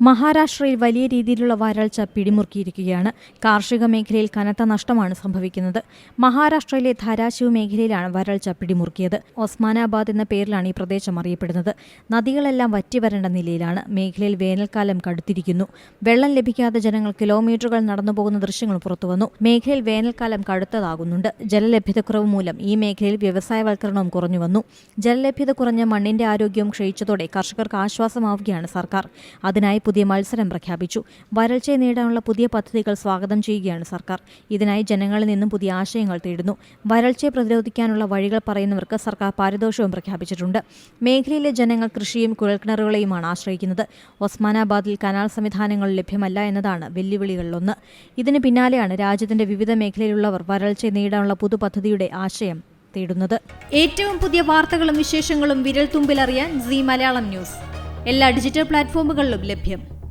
മഹാരാഷ്ട്രയിൽ വലിയ രീതിയിലുള്ള വരൾച്ച പിടിമുറുക്കിയിരിക്കുകയാണ്. കാർഷിക മേഖലയിൽ കനത്ത നഷ്ടമാണ് സംഭവിക്കുന്നത്. മഹാരാഷ്ട്രയിലെ ധാരാശിവ് മേഖലയിലാണ് വരൾച്ച പിടിമുറുക്കിയത്. ഒസ്മാനാബാദ് എന്ന പേരിലാണ് ഈ പ്രദേശം അറിയപ്പെടുന്നത്. നദികളെല്ലാം വറ്റിവരേണ്ട നിലയിലാണ്. മേഖലയിൽ വേനൽക്കാലം കടുത്തിരിക്കുന്നു. വെള്ളം ലഭിക്കാതെ ജനങ്ങൾ കിലോമീറ്ററുകൾ നടന്നുപോകുന്ന ദൃശ്യങ്ങൾ പുറത്തുവന്നു. മേഖലയിൽ വേനൽക്കാലം കടുത്തതാകുന്നുണ്ട്. ജലലഭ്യതക്കുറവ് മൂലം ഈ മേഖലയിൽ വ്യവസായവൽക്കരണവും കുറഞ്ഞുവന്നു. ജലലഭ്യത കുറഞ്ഞ മണ്ണിന്റെ ആരോഗ്യവും ക്ഷയിച്ചതോടെ കർഷകർക്ക് ആശ്വാസമാവുകയാണ് സർക്കാർ. അതിനായി പുതിയ മത്സരം പ്രഖ്യാപിച്ചു. വരൾച്ചയെ നേടാനുള്ള പുതിയ പദ്ധതികൾ സ്വാഗതം ചെയ്യുകയാണ് സർക്കാർ. ഇതിനായി ജനങ്ങളിൽ നിന്നും പുതിയ ആശയങ്ങൾ തേടുന്നു. വരൾച്ചയെ പ്രതിരോധിക്കാനുള്ള വഴികൾ പറയുന്നവർക്ക് സർക്കാർ പാരിതോഷികവും പ്രഖ്യാപിച്ചിട്ടുണ്ട്. മേഖലയിലെ ജനങ്ങൾ കൃഷിയും കുഴൽക്കിണറുകളെയുമാണ് ആശ്രയിക്കുന്നത്. ഒസ്മാനാബാദിൽ കനാൽ സംവിധാനങ്ങൾ ലഭ്യമല്ല എന്നതാണ് വെല്ലുവിളികളിലൊന്ന്. ഇതിന് പിന്നാലെയാണ് രാജ്യത്തിന്റെ വിവിധ മേഖലയിലുള്ളവർ വരൾച്ചയെ നേടാനുള്ള പുതുപദ്ധതിയുടെ ആശയം തേടുന്നത്. ഏറ്റവും പുതിയ വാർത്തകളും വിശേഷങ്ങളും വിരൽ തുമ്പിലറിയാൻ സീ മലയാളം ന്യൂസ് എല്ലാ ഡിജിറ്റൽ പ്ലാറ്റ്ഫോമുകളിലും ലഭ്യം.